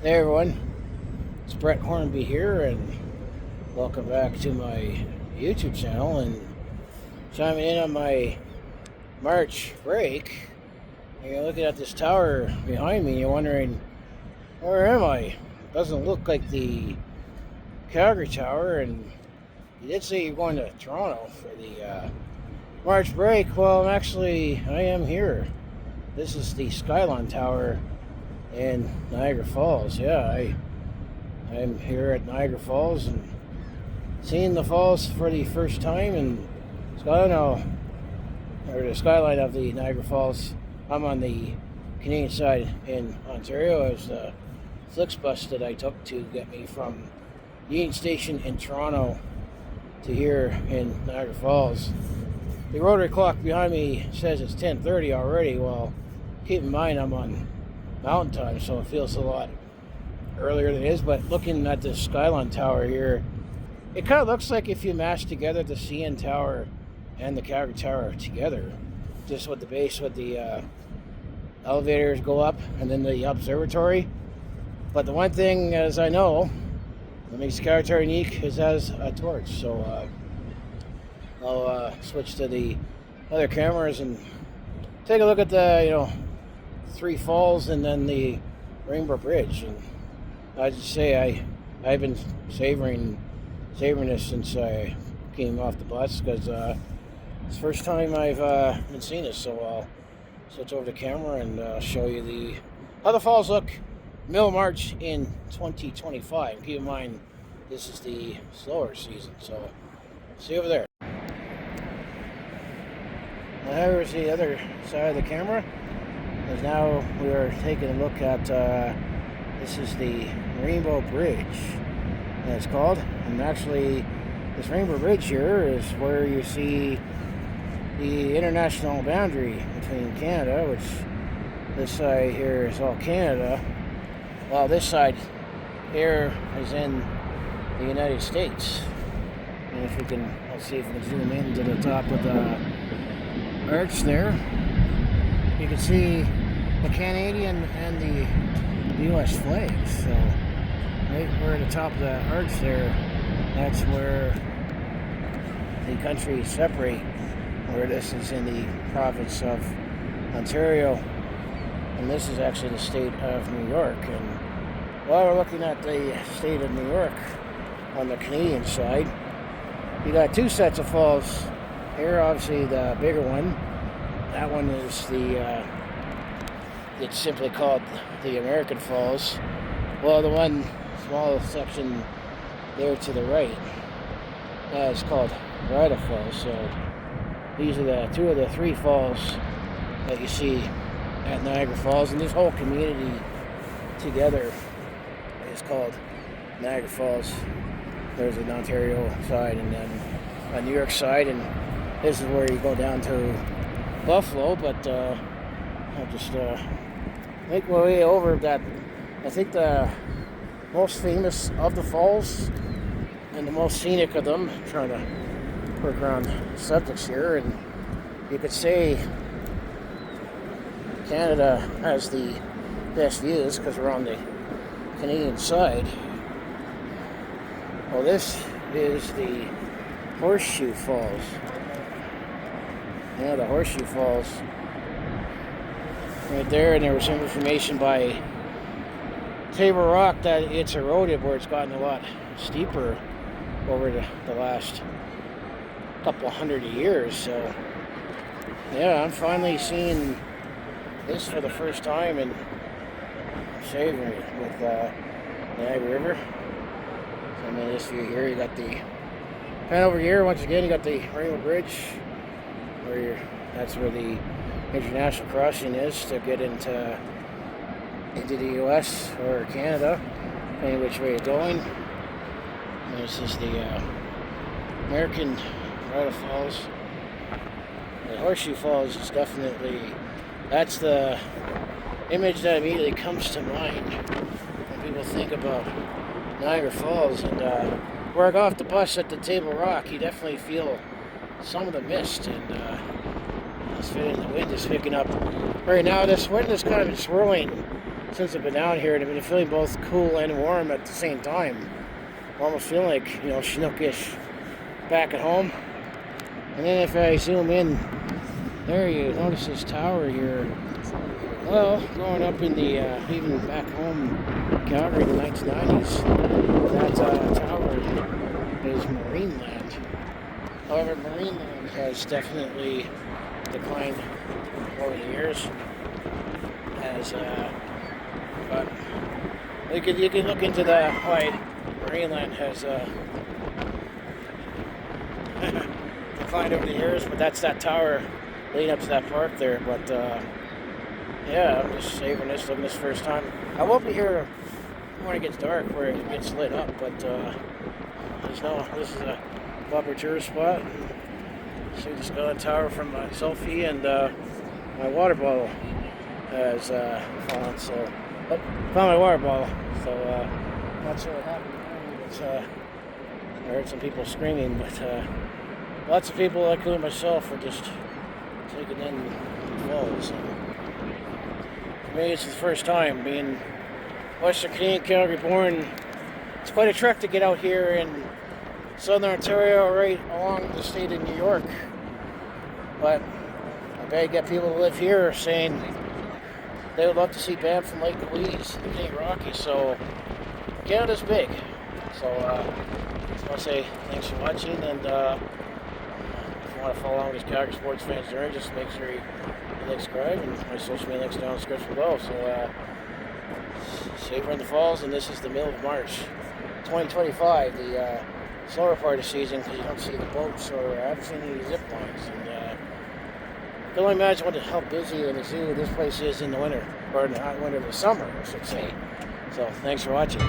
Hey everyone, it's Brett Hornby here, and welcome back to my YouTube channel. And chiming in on my March break, and you're looking at this tower behind me, and you're wondering, where am I? It doesn't look like the Calgary Tower, and you did say you're going to Toronto for the March break. Well, I am here. This is the Skylon Tower in Niagara Falls. I'm here at Niagara Falls and seeing the falls for the first time in the skyline of the Niagara Falls. I'm on the Canadian side in Ontario. It was the FlixBus that I took to get me from Union Station in Toronto to here in Niagara Falls. The rotary clock behind me says it's 10:30 already. Well, keep in mind I'm on mountain time, so it feels a lot earlier than it is. But looking at the Skylon Tower here, it kind of looks like if you mash together the CN Tower and the Calgary Tower together, just with the base, with the elevators go up and then the observatory. But the one thing, as I know, that makes the Calgary Tower unique is as a torch. So I'll switch to the other cameras and take a look at the three falls and then the Rainbow Bridge. And I just say I've been savoring this since I came off the bus, because it's the first time I've been seeing this. So I'll switch over the camera and show you how the falls look middle March in 2025. Keep in mind this is the slower season. So see you over there. Now here's the other side of the camera. As now we are taking a look at this is the Rainbow Bridge, it's called. And actually, this Rainbow Bridge here is where you see the international boundary between Canada, which this side here is all Canada, while this side here is in the United States. And if we can, let's see if we can zoom in to the top of the arch there. You can see the Canadian and the U.S. flags. So right where the top of the arch there, that's where the countries separate, where this is in the province of Ontario, and this is actually the state of New York. And while we're looking at the state of New York on the Canadian side, you got two sets of falls here. Obviously the bigger one, that one is it's simply called the American Falls. Well, the one small section there to the right is called Bridal Falls. So these are the two of the three falls that you see at Niagara Falls, and this whole community together is called Niagara Falls. There's an Ontario side and then a New York side, and this is where you go down to Buffalo. But I'll just make my way over that. I think the most famous of the falls and the most scenic of them, I'm trying to work around subjects here, and you could say Canada has the best views because we're on the Canadian side. Well, this is the Horseshoe Falls. Yeah, the Horseshoe Falls right there, and there was some information by Table Rock that it's eroded, where it's gotten a lot steeper over the last couple hundred years. So yeah, I'm finally seeing this for the first time, and I'm savoring it with Niagara River. So, in this view here, you got the pan over here. Once again, you got the Rainbow Bridge, that's where the international crossing is to get into the U.S. or Canada, depending which way you're going. And this is the American Bridal Falls. The Horseshoe Falls is definitely, that's the image that immediately comes to mind when people think about Niagara Falls. And where I got off the bus at the Table Rock, you definitely feel some of the mist, and the wind is picking up right now. This wind is kind of swirling since I've been down here, and I've been feeling both cool and warm at the same time. I almost feel like, Chinookish back at home. And then if I zoom in, there you notice this tower here. Well, growing up in the, even back home, Calgary in the 1990s, that tower is marine land. However, marine land has definitely declined over the years. But you can look into why marine land has declined over the years, but that's that tower leading up to that park there. But yeah, I'm just savoring this, looking this first time. I won't be here when it gets dark, where it gets lit up, but this is a popular tourist spot. See the Skylon Tower from my selfie, and my water bottle has fallen. So, found my water bottle. So, not sure what happened. But, I heard some people screaming, but lots of people, including myself, are just taking in the falls. For me, it's the first time being Western Canadian, Calgary born. It's quite a trek to get out here in southern Ontario, right along the state of New York. But I bet you get people who live here saying they would love to see Banff from Lake Louise, the Canadian Rockies. So Canada's big. So I just want to say thanks for watching, and if you want to follow along with this Calgary sports fans journey, just make sure you like, subscribe, and my social media links down in the description below. So savoring the falls, and this is the middle of March 2025, the slower part of the season, because you don't see the boats, or I haven't seen any zip lines. And I can only imagine how busy in the zoo this place is in the winter, or in the hot winter, the summer, I should say. So thanks for watching.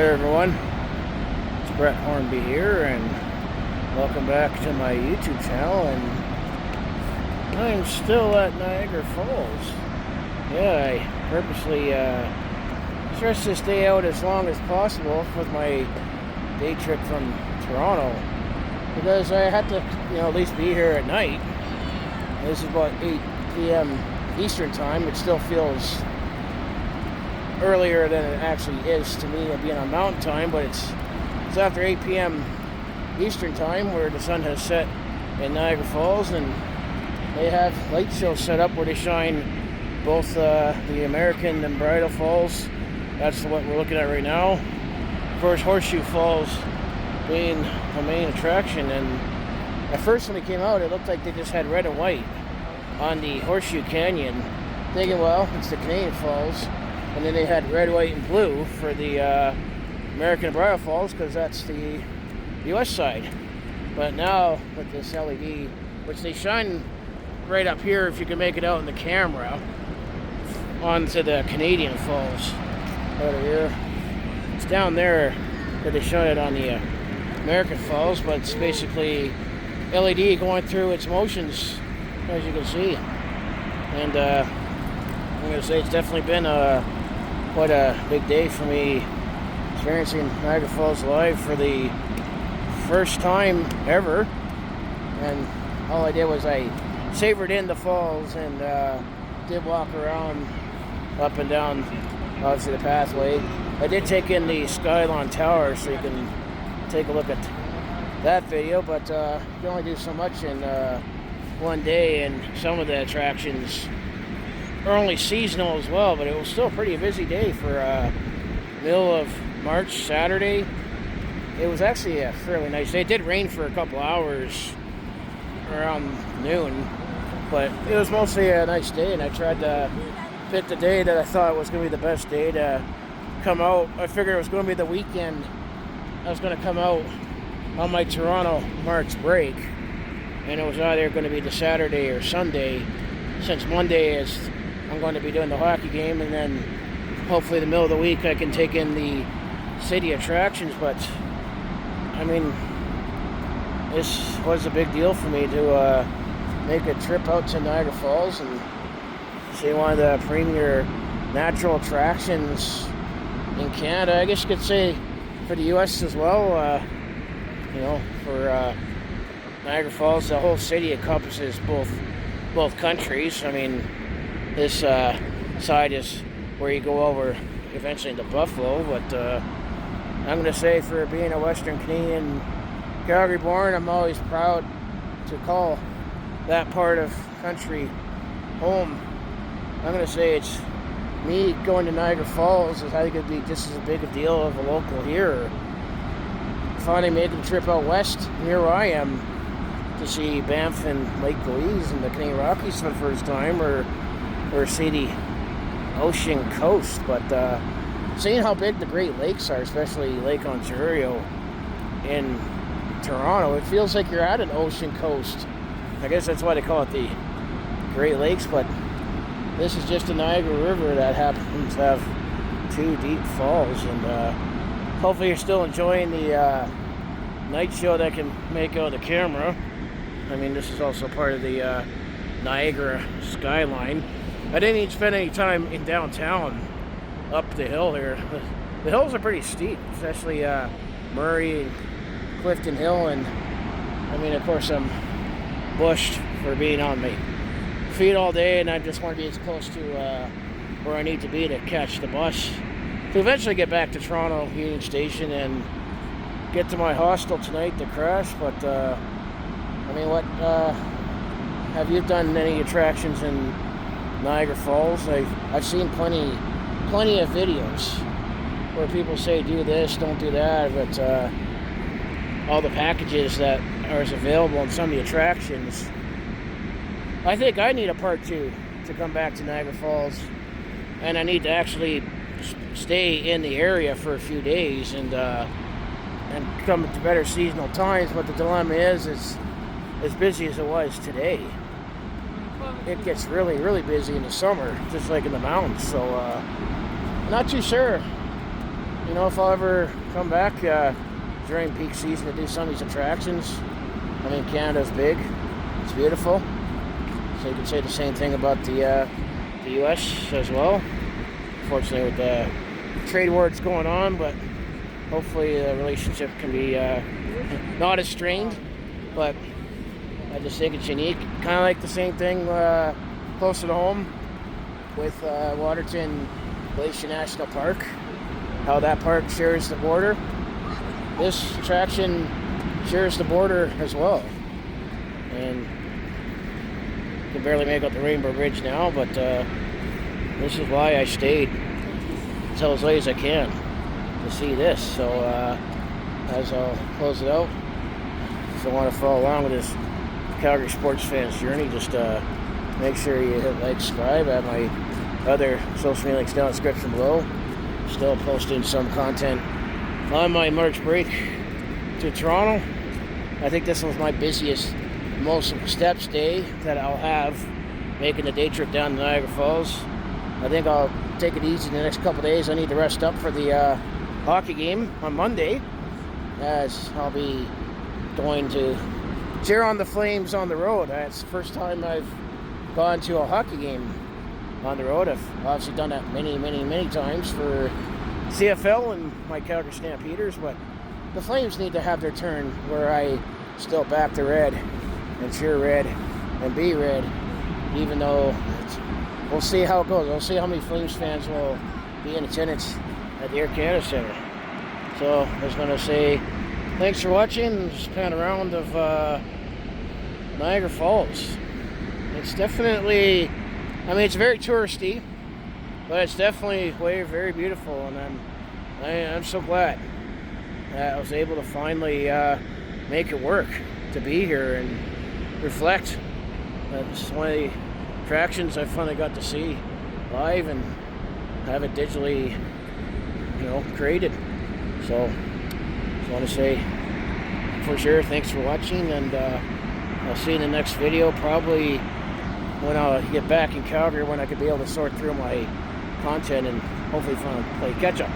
Hey everyone, it's Brett Hornby here, and welcome back to my YouTube channel. And I'm still at Niagara Falls. Yeah, I purposely stretched this day out as long as possible with my day trip from Toronto, because I had to, at least be here at night. This is about 8 p.m. Eastern time. It still feels earlier than it actually is to me, being on mountain time, but it's after 8 p.m. Eastern time, where the sun has set in Niagara Falls, and they have light shows set up where they shine both the American and Bridal Falls. That's what we're looking at right now. Of course, Horseshoe Falls being the main attraction, and at first when it came out, it looked like they just had red and white on the Horseshoe Canyon, thinking, well, it's the Canadian Falls. And then they had red, white, and blue for the American and Bridal Falls, because that's the U.S. side. But now with this LED, which they shine right up here, if you can make it out in the camera, onto the Canadian Falls out of here. It's down there that they shine it on the American Falls, but it's basically LED going through its motions, as you can see. And I'm going to say it's definitely been quite a big day for me, experiencing Niagara Falls live for the first time ever. And all I did was I savored in the falls and did walk around up and down, obviously, the pathway. I did take in the Skylon Tower, so you can take a look at that video, but you can only do so much in one day, and some of the attractions are only seasonal as well. But it was still a pretty busy day for middle of March, Saturday. It was actually a fairly nice day. It did rain for a couple hours around noon, but it was mostly a nice day, and I tried to pick the day that I thought was going to be the best day to come out. I figured it was going to be the weekend. I was going to come out on my Toronto March break, and it was either going to be the Saturday or Sunday, since Monday is I'm going to be doing the hockey game, and then hopefully the middle of the week I can take in the city attractions. But I mean, this was a big deal for me to make a trip out to Niagara Falls and see one of the premier natural attractions in Canada. I guess you could say for the U.S. as well. For Niagara Falls, the whole city encompasses both countries. I mean, this side is where you go over eventually into Buffalo, but I'm going to say, for being a Western Canadian, Calgary born, I'm always proud to call that part of country home. I'm going to say it's me going to Niagara Falls. I think it'd be just as big a deal of a local here. Finally making the trip out west, near where I am, to see Banff and Lake Louise and the Canadian Rockies for the first time, or see the ocean coast. But seeing how big the Great Lakes are, especially Lake Ontario in Toronto, it feels like you're at an ocean coast. I guess that's why they call it the Great Lakes, but this is just the Niagara River that happens to have two deep falls. And hopefully you're still enjoying the night show that I can make out of the camera. I mean, this is also part of the Niagara skyline. I didn't even spend any time in downtown up the hill here. The hills are pretty steep, especially Murray and Clifton Hill. And I mean, of course, I'm bushed for being on my feet all day, and I just want to be as close to where I need to be to catch the bus to eventually get back to Toronto Union Station and get to my hostel tonight to crash. But I mean, what have you done any attractions in Niagara Falls? I've seen plenty of videos where people say do this, don't do that, but all the packages that are available in some of the attractions. I think I need a part 2 to come back to Niagara Falls, and I need to actually stay in the area for a few days and come to better seasonal times. But the dilemma is, it's as busy as it was today. It gets really, really busy in the summer, just like in the mountains. So not too sure you know, if I'll ever come back during peak season to do some of these attractions. I mean, Canada's big. It's beautiful. So you can say the same thing about the U.S. as well. Unfortunately, with the trade war that's going on, but hopefully the relationship can be not as strained. But I just think it's unique. Kind of like the same thing closer to home with Waterton Glacier National Park. How that park shares the border. This attraction shares the border as well. And you can barely make out the Rainbow Bridge now, but this is why I stayed until as late as I can to see this. So as I'll close it out, if you want to follow along with this Calgary sports fans journey, just make sure you hit like, subscribe. I have my other social media links down in the description below. Still posting some content on my March break to Toronto. I think this was my busiest, most steps day that I'll have making the day trip down to Niagara Falls. I think I'll take it easy the next couple of days. I need to rest up for the hockey game on Monday, as I'll be going to cheer on the Flames on the road. That's the first time I've gone to a hockey game on the road. I've obviously done that many times for CFL and my Calgary Stampeders, but the Flames need to have their turn where I still back the red and cheer red and be red, even though we'll see how it goes. We'll see how many Flames fans will be in attendance at the Air Canada Centre. So I was going to say thanks for watching. Just kind of round of Niagara Falls. It's definitely, I mean, it's very touristy, but it's definitely very beautiful, and I'm so glad that I was able to finally make it work to be here and reflect. It's one of the attractions I finally got to see live and have it digitally, you know, created. So just want to say for sure thanks for watching, and I'll see you in the next video, probably when I'll get back in Calgary, when I could be able to sort through my content and hopefully finally play catch up.